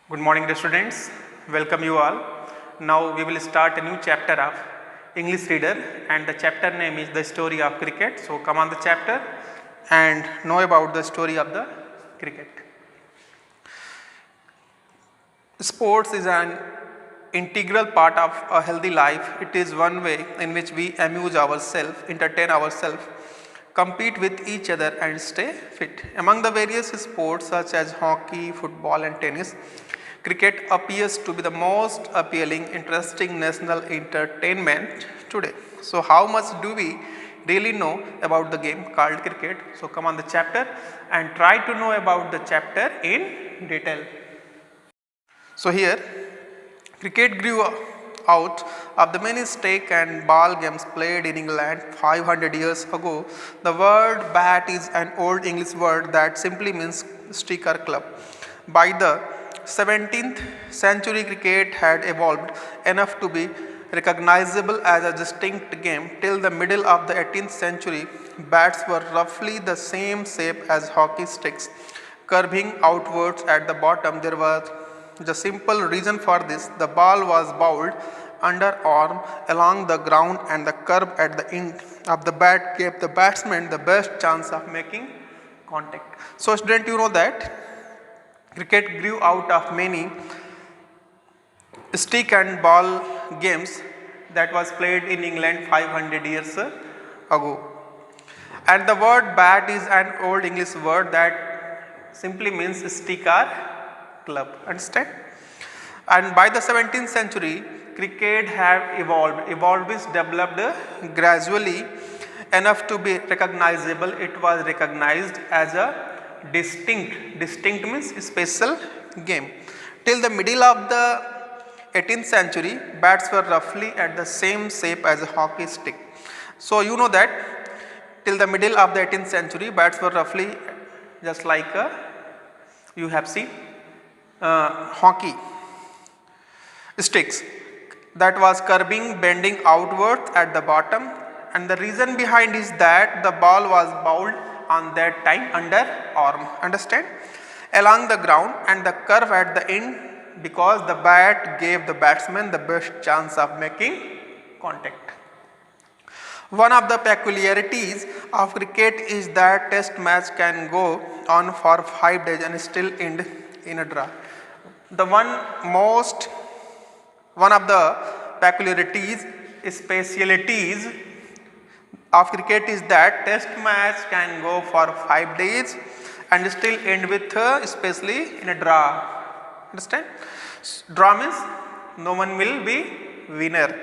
Good morning, dear students. Welcome you all. Now we will start a new chapter of English Reader, and the chapter name is The Story of Cricket. So come on the chapter and know about the story of the cricket. Sports is an integral part of a healthy life. It is one way in which we amuse ourselves, entertain ourselves, compete with each other and stay fit. Among the various sports such as hockey, football and tennis, cricket appears to be the most appealing, interesting national entertainment today. So how much do we really know about the game called cricket? So come on the chapter and try to know about the chapter in detail. So here cricket grew out of the many stick and ball games played in England 500 years ago. The word bat is an old English word that simply means stick or club. By the 17th century, cricket had evolved enough to be recognizable as a distinct game. Till the middle of the 18th century, bats were roughly the same shape as hockey sticks, curving outwards at the bottom. There was the simple reason for this: the ball was bowled underarm along the ground, and the curve at the end of the bat gave the batsman the best chance of making contact. So, student, you know that cricket grew out of many stick and ball games that was played in England 500 years ago. And the word bat is an old English word that simply means stick or club. Understand? And by the 17th century, cricket have evolved means developed gradually enough to be recognizable. It was recognized as a distinct means special game. Till the middle of the 18th century, bats were roughly at the same shape as a hockey stick. So you know that till the middle of the 18th century, bats were roughly just like you have seen hockey sticks that was curving, bending outwards at the bottom, and the reason behind is that the ball was bowled on that time under arm, understand, along the ground, and the curve at the end because the bat gave the batsman the best chance of making contact. One of the peculiarities of cricket is that test match can go on for 5 days and still end in a draw. The one of the peculiarities, specialities of cricket is that test match can go for 5 days and still end with especially in a draw. Understand? Draw means no one will be winner.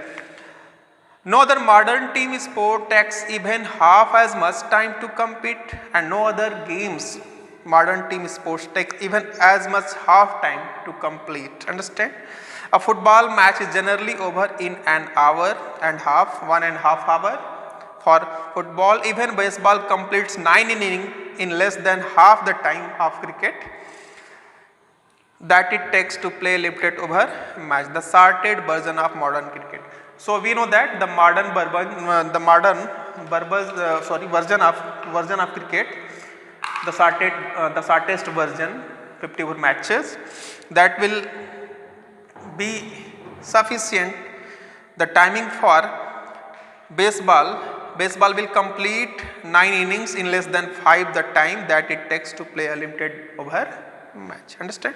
No other modern team sport takes even half as much time to compete, and no other games modern team sports take even as much half time to complete. Understand? A football match is generally over in an hour and half, 1.5 hours. For football, even baseball completes 9 innings in less than half the time of cricket that it takes to play limited over match, the shortened version of modern cricket. So we know that the version of cricket, the shortest version, 50 over matches, that will be sufficient. The timing for baseball will complete 9 innings in less than 5 the time that it takes to play a limited over match. Understand?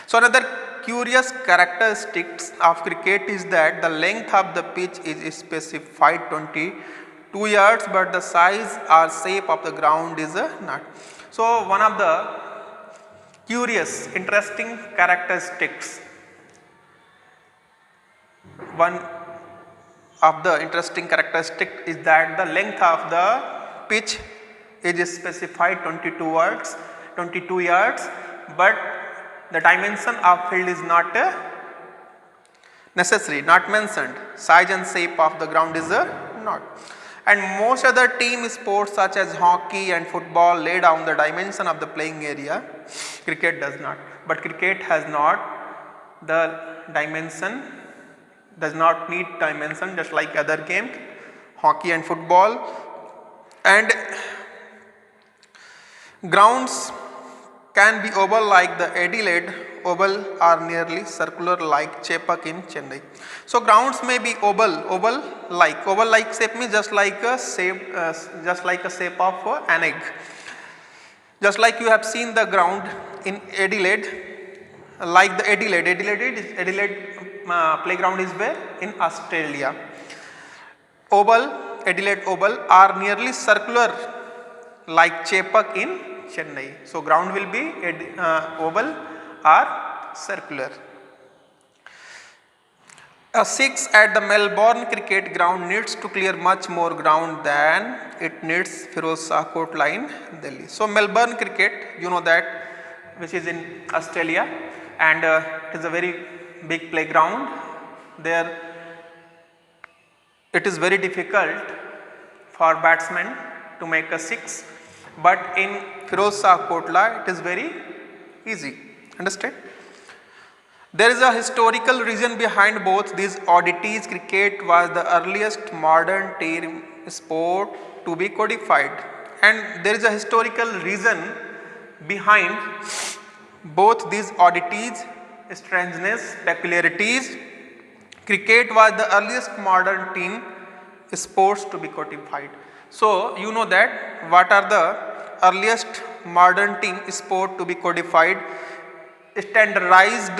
So another curious characteristics of cricket is that the length of the pitch is specified 22 yards, but the size or shape of the ground is not. So one of the curious, interesting characteristics, one of the interesting characteristic is that the length of the pitch is specified 22 yards, but the dimension of field is not necessary, not mentioned. Size and shape of the ground is not. And most other team sports such as hockey and football lay down the dimension of the playing area. Cricket does not. But cricket has not the dimension, does not need dimension, just like other games, hockey and football. And grounds can be oval like the Adelaide Oval or nearly circular like Chepauk in Chennai. So grounds may be oval like shape means just like a shape of an egg. Just like you have seen the ground in Adelaide, like the Adelaide playground is where in Australia. Adelaide Oval are nearly circular like Chepauk in Chennai. So ground will be oval or circular. A 6 at the Melbourne cricket ground needs to clear much more ground than it needs Firoz Court line, Delhi. So Melbourne cricket, you know that, which is in Australia, and it is a very big playground. There it is very difficult for batsmen to make a 6, but in Firoz Kotla it is very easy. Understand? There is a historical reason behind both these oddities. Cricket was the earliest modern team sport to be codified, and there is a historical reason behind both these oddities, strangeness, peculiarities. Cricket was the earliest modern team sports to be codified. So you know that what are the earliest modern team sport to be codified? Standardized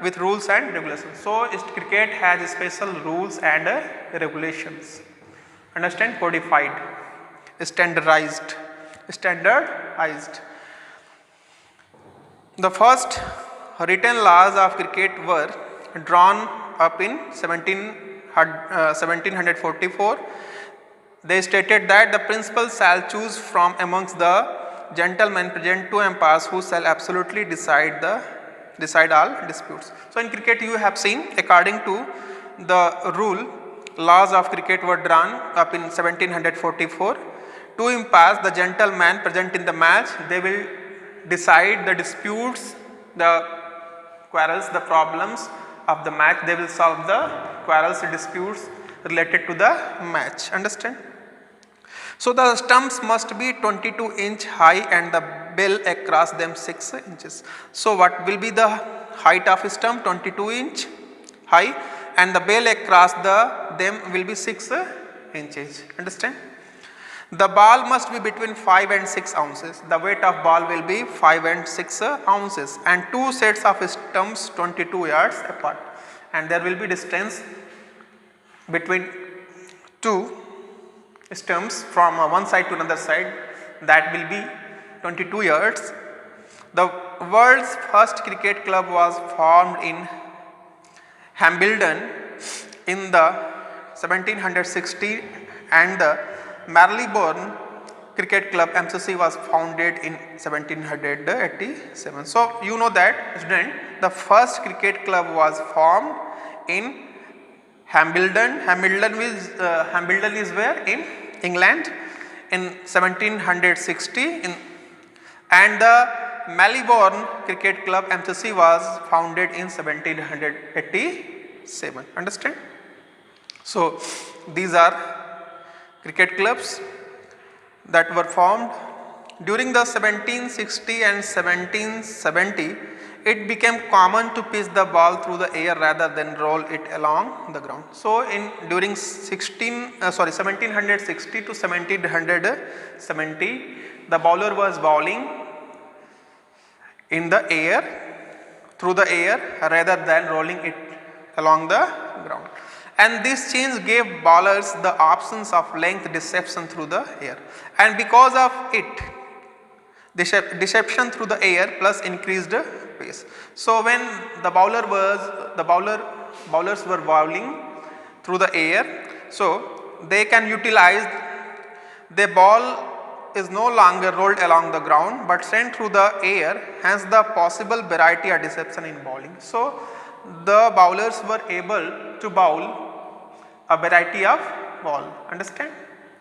with rules and regulations. So cricket has special rules and regulations. Understand? Codified, standardized. The first written laws of cricket were drawn up in 1744. They stated that the principal shall choose from amongst the gentlemen present 2 umpires who shall absolutely decide all disputes. So in cricket you have seen, according to the rule, laws of cricket were drawn up in 1744. 2 umpires, the gentlemen present in the match, they will decide the disputes, the quarrels, the problems of the match. They will solve the quarrels, disputes related to the match. Understand? So the stumps must be 22-inch high and the bell across them 6 inches. So what will be the height of a stump? 22-inch high, and the bell across them will be 6 inches. Understand? The ball must be between 5 and 6 ounces. The weight of ball will be 5 and 6 ounces, and 2 sets of stumps 22 yards apart, and there will be distance between 2 stumps from one side to another side, that will be 22 yards. The world's first cricket club was formed in Hambledon in the 1760, and the Marylebone Cricket Club MCC was founded in 1787. So you know that, student, the first cricket club was formed in Hambledon. Hambledon is where? In England in 1760, and the Marylebone Cricket Club MCC was founded in 1787. Understand? So these are cricket clubs that were formed during the 1760 and 1770. It became common to pitch the ball through the air rather than roll it along the ground. So during 1760 to 1770, the bowler was bowling in the air, through the air, rather than rolling it along the ground. And this change gave bowlers the options of length deception through the air, and because of it, deception through the air plus increased pace. So when the bowlers were bowling through the air, so they can utilize, the ball is no longer rolled along the ground but sent through the air, hence the possible variety of deception in bowling. So the bowlers were able to bowl a variety of ball, understand,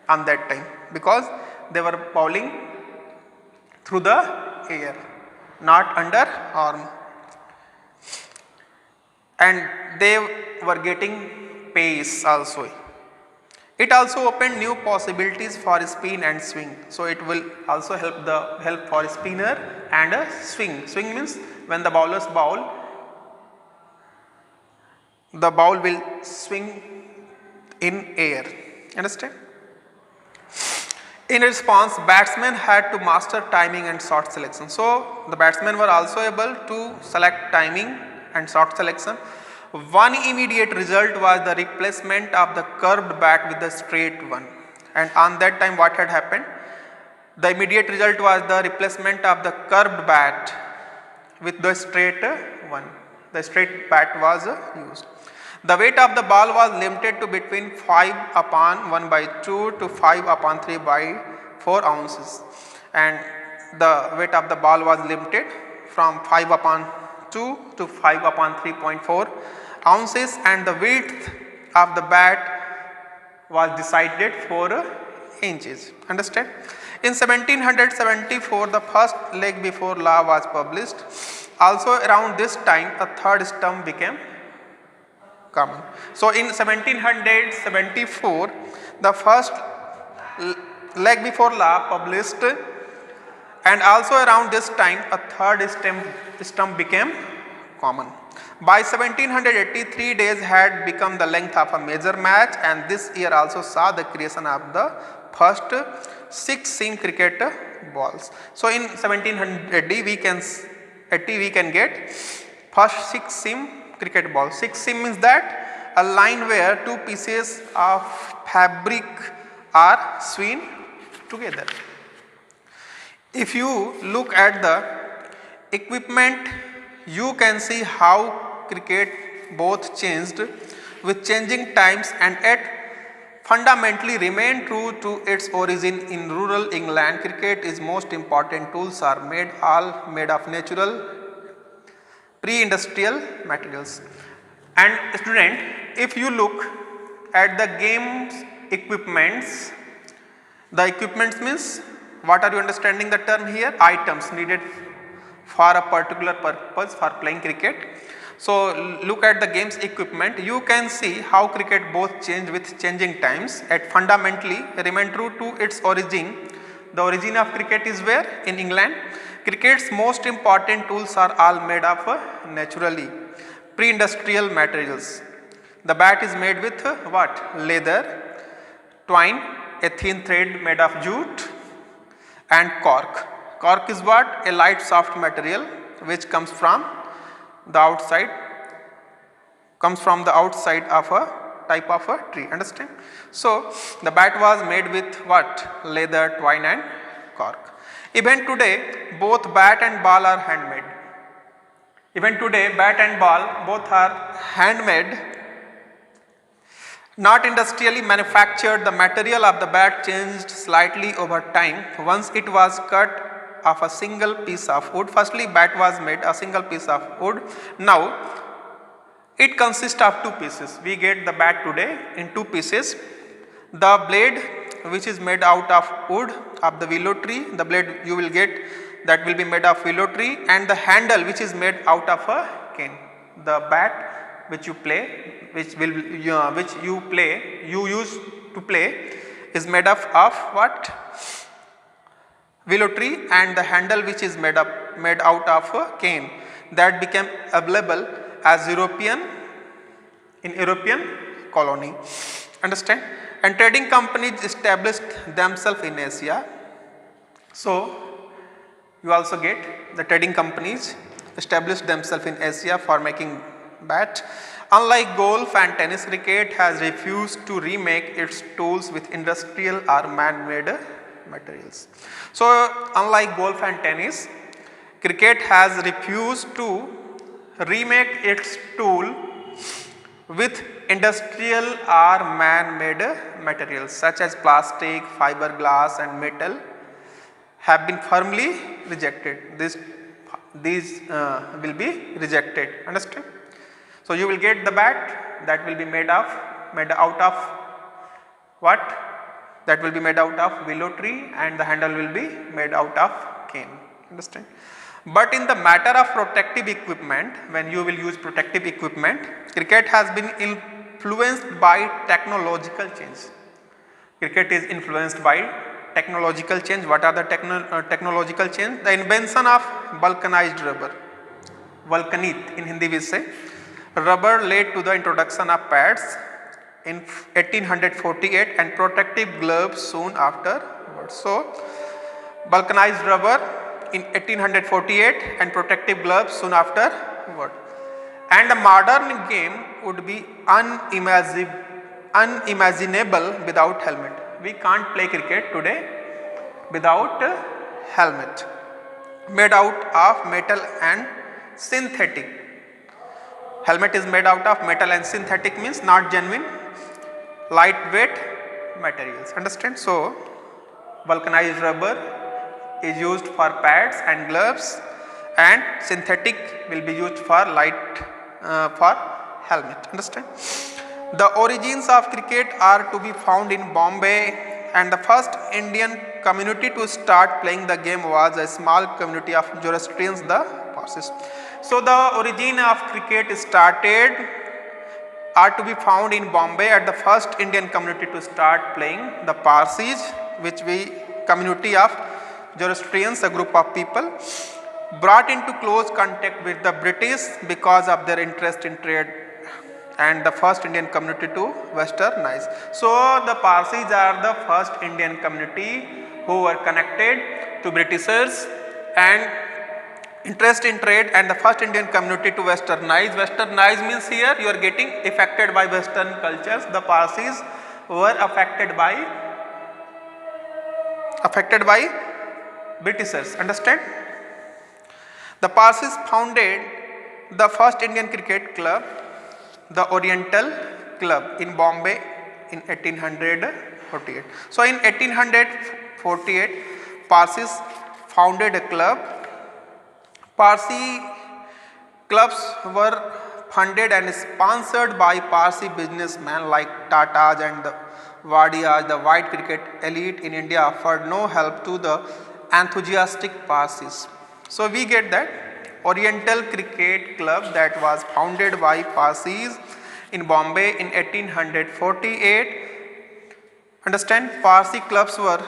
on that time, because they were bowling through the air, not under arm, and they were getting pace also It also opened new possibilities for spin and swing. So it will also help for spinner and a swing. Swing means when the bowlers bowl, the ball will swing in air. Understand? In response, batsmen had to master timing and shot selection. So the batsmen were also able to select timing and shot selection. One immediate result was the replacement of the curved bat with the straight one. And on that time what had happened? The immediate result was the replacement of the curved bat with the straight one. The straight bat was used. The weight of the ball was limited to between 5 upon 1 by 2 to 5 upon 3 by 4 ounces, and the weight of the ball was limited from 5 upon 2 to 5 upon 3.4 ounces, and the width of the bat was decided 4 inches. Understand? In 1774 the first leg before law was published. Also around this time a third stump became common. So in 1774 the first leg before law published, and also around this time a third stump became common. By 1783 days had become the length of a major match, and this year also saw the creation of the first 6-seam cricket balls. So in 1780 we can get first 6-seam cricket ball. 6-seam means that a line where two pieces of fabric are sewn together. If you look at the equipment, you can see how cricket both changed with changing times and yet fundamentally remain true to its origin in rural England. Cricket is most important tools are all made of natural pre-industrial materials. And student, if you look at the game's equipments, the equipments means, what are you understanding the term here? Items needed for a particular purpose for playing cricket. So look at the game's equipment, you can see how cricket both change with changing times and fundamentally remain true to its origin. The origin of cricket is where? In England. Cricket's most important tools are all made of naturally pre-industrial materials. The bat is made with what? Leather, twine, a thin thread made of jute, and cork. Cork is what? A light soft material which comes from the outside of a type of a tree. Understand? So the bat was made with what? Leather, twine, and cork. Even today both bat and ball are handmade. Even today bat and ball both are handmade, not industrially manufactured. The material of the bat changed slightly over time. Once it was cut of a single piece of wood. Firstly bat was made a single piece of wood. Now it consists of two pieces. We get the bat today in two pieces. The blade which is made out of wood of the willow tree, the blade you will get that will be made of willow tree, and the handle which is made out of a cane. The bat which you use to play is made of what? Willow tree, and the handle which is made out of a cane, that became available as European colony. Understand? And trading companies established themselves in Asia. So you also get the trading companies established themselves in Asia for making bat. Unlike golf and tennis, cricket has refused to remake its tools with industrial or man-made materials. So unlike golf and tennis, cricket has refused to remake its tool with industrial or man-made materials such as plastic, fiberglass, and metal have been firmly rejected. These will be rejected. Understand? So you will get the bat that will be made out of what? That will be made out of willow tree, and the handle will be made out of cane. Understand? But in the matter of protective equipment, when you will use protective equipment, cricket has been influenced by technological change. Cricket is influenced by technological change. What are the technological change? The invention of vulcanized rubber. Vulcanit in Hindi we say. Rubber led to the introduction of pads in 1848 and protective gloves soon afterwards. So, vulcanized rubber in 1848 and protective gloves soon afterward. And a modern game would be unimaginable without helmet. We can't play cricket today without a helmet made out of metal and synthetic. Helmet is made out of metal and synthetic means not genuine, lightweight materials. Understand? So, vulcanized rubber is used for pads and gloves, and synthetic will be used for for helmet. Understand? The origins of cricket are to be found in Bombay, and the first Indian community to start playing the game was a small community of Zoroastrians, the Parsis. So, the origin of cricket are to be found in Bombay at the first Indian community to start playing, the Parsis, which we community of Zoroastrians, a group of people brought into close contact with the British because of their interest in trade, and the first Indian community to westernize. So, the Parsis are the first Indian community who were connected to Britishers and interest in trade, and the first Indian community to westernize. Westernize means here you are getting affected by western cultures. The Parsis were affected by Britishers. Understand? The Parsis founded the first Indian cricket club, the Oriental Club in Bombay in 1848. So, in 1848 Parsis founded a club. Parsi clubs were funded and sponsored by Parsi businessmen like Tatas and the Wadias. The white cricket elite in India offered no help to the enthusiastic Parsis. So, we get that Oriental Cricket Club that was founded by Parsis in Bombay in 1848. Understand? Parsi clubs were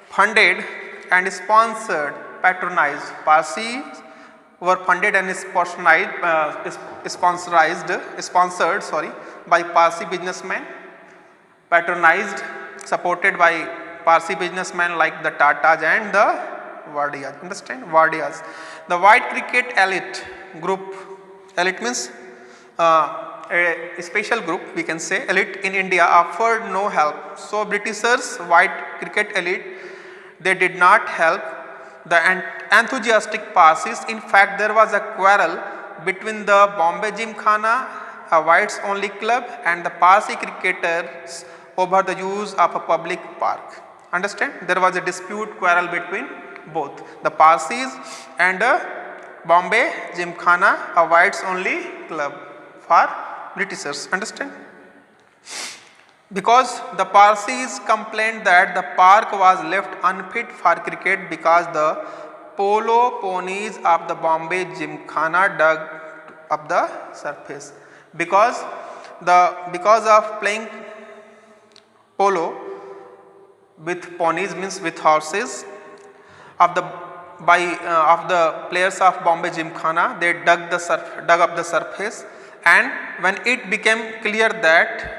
funded and sponsored, patronized. Parsis were funded and sponsored by Parsi businessmen, patronized, supported by Parsi businessmen like the Tatas and the Wadias. Understand? Wadias. The white cricket elite group, elite means a special group, we can say, elite in India offered no help. So, Britishers, white cricket elite, they did not help the enthusiastic Parsis. In fact, there was a quarrel between the Bombay Gymkhana, a whites only club, and the Parsi cricketers over the use of a public park. Understand? There was a dispute, quarrel between both the Parsis and Bombay Gymkhana, a whites only club for Britishers. Understand? Because the Parsis complained that the park was left unfit for cricket because the polo ponies of the Bombay Gymkhana dug up the surface. Because of playing polo with ponies means with horses of the players of Bombay Gymkhana, they dug up the surface, and when it became clear that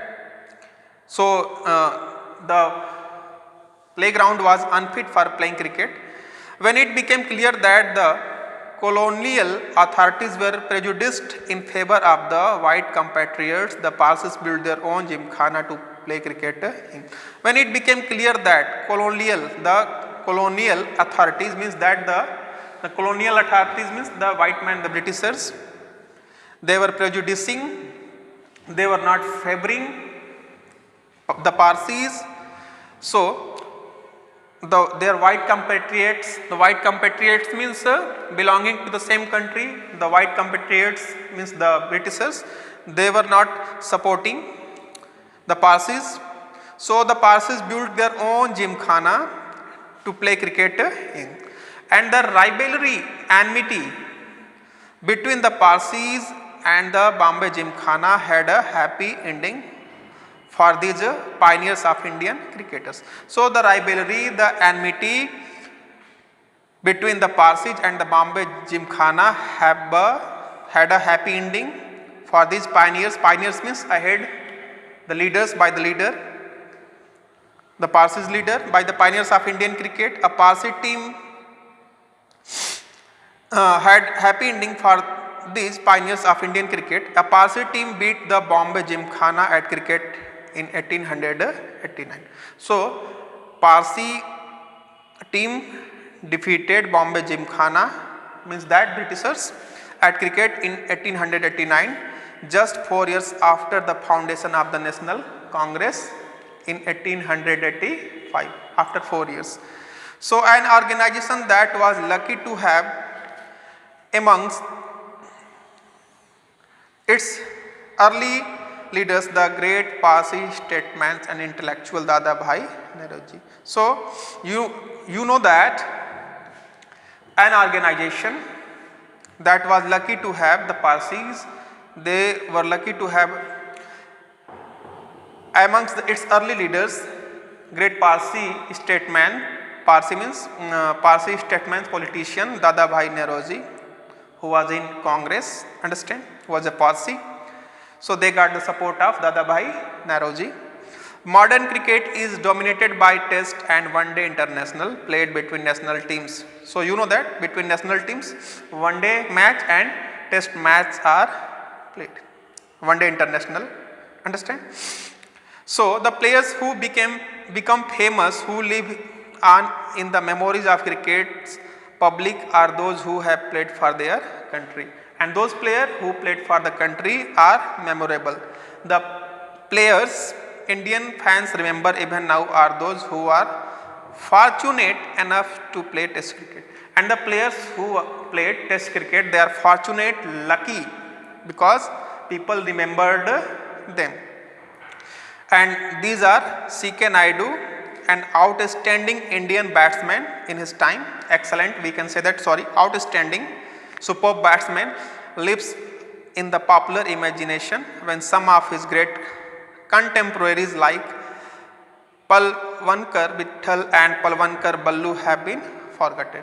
the playground was unfit for playing cricket, when it became clear that the colonial authorities were prejudiced in favor of the white compatriots, the Parsis built their own Gymkhana to play cricket in. When it became clear that the colonial authorities means that the colonial authorities means the white man, the Britishers, they were prejudicing, they were not favoring the Parsis. So, their white compatriots, the white compatriots means belonging to the same country, the white compatriots means the Britishers, they were not supporting the Parsis. So, the Parsis built their own Gymkhana to play cricket in, and the rivalry, enmity between the Parsis and the Bombay Gymkhana had a happy ending for these pioneers of Indian cricketers. So the rivalry, the enmity between the Parsis and the Bombay Gymkhana had a happy ending for these pioneers. Pioneers means ahead, the leaders by the leader, the Parsis leader by the pioneers of Indian cricket. A Parsi team had happy ending for these pioneers of Indian cricket. A Parsi team beat the Bombay Gymkhana at cricket in 1889. So Parsi team defeated Bombay Gymkhana, means that Britishers, at cricket in 1889, just 4 years after the foundation of the National Congress in 1885, after 4 years. So an organization that was lucky to have amongst its early leaders the great Parsi statesman and intellectual Dadabhai Naoroji. So you know that an organization that was lucky to have the Parsis, they were lucky to have amongst its early leaders great Parsi statesman, Parsi means Parsi statesman politician Dadabhai Naoroji, who was in Congress, understand, was a Parsi. So they got the support of Dadabhai Naoroji. Modern cricket is dominated by test and one day international played between national teams. So you know that between national teams one day match and test match are played, one day international, understand. So the players who become famous, who live on in the memories of cricket's public, are those who have played for their country, and those players who played for the country are memorable. The players Indian fans remember even now are those who are fortunate enough to play test cricket, and the players who played test cricket, they are fortunate, lucky, because people remembered them. And these are C.K. Naidu, an outstanding Indian batsman in his time, excellent, we can say that, outstanding, superb batsman, lives in the popular imagination when some of his great contemporaries like Palwankar Vittal and Palwankar Ballu have been forgotten.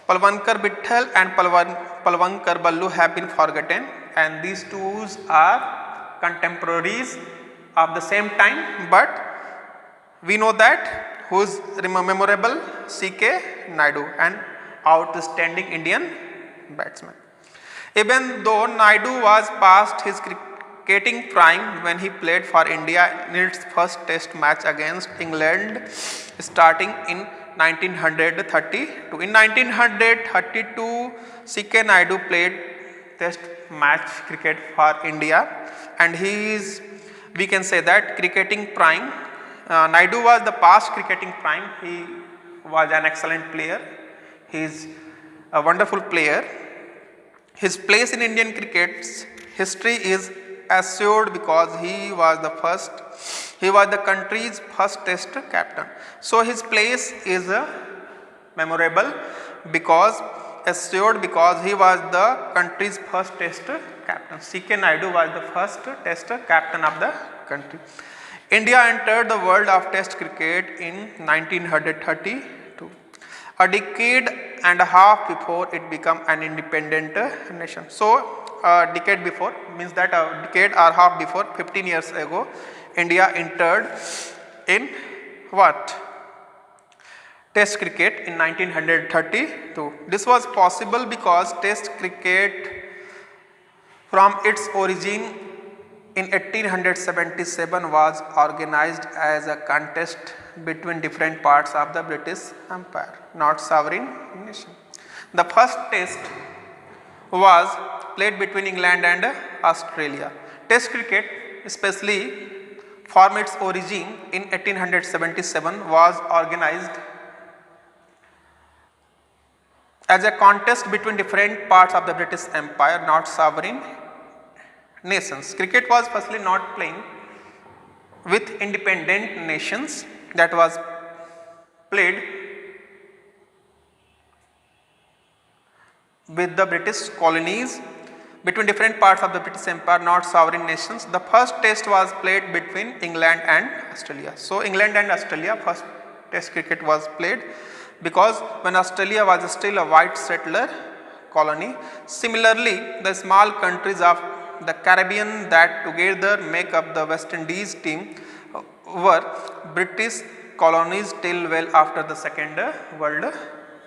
Palwankar Vittal and Palwankar Ballu have been forgotten, and these two are contemporaries of the same time, but we know that who is memorable, C.K. Naidu, an outstanding Indian batsman. Even though Naidu was past his cricketing prime when he played for India in its first test match against England starting in 1932. In 1932, C.K. Naidu played test match cricket for India, and he is, we can say that, cricketing prime. Naidu was the past cricketing prime. He was an excellent player. He is a wonderful player. His place in Indian cricket's history is assured because he was the country's first test captain. So his place is memorable because assured because he was the country's first test captain. C.K. Naidu was the first test captain of the country. India entered the world of test cricket in 1932, a decade and a half before it became an independent nation. So a decade before means that a decade or half before, 15 years ago, India entered in what? Test cricket in 1932. This was possible because test cricket from its origin in 1877 was organized as a contest between different parts of the British Empire, not sovereign nation. The first test was played between England and Australia. Test cricket, especially from its origin in 1877, was organized as a contest between different parts of the British Empire, not sovereign nations. Cricket was firstly not playing with independent nations, that was played with the British colonies, between different parts of the British Empire, not sovereign nations. The first test was played between England and Australia. So England and Australia first test cricket was played, because when Australia was still a white settler colony. Similarly, the small countries of the Caribbean that together make up the West Indies team were British colonies till well after the Second World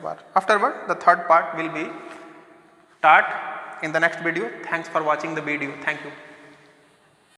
War. Afterward, the third part will be taught in the next video. Thanks for watching the video. Thank you.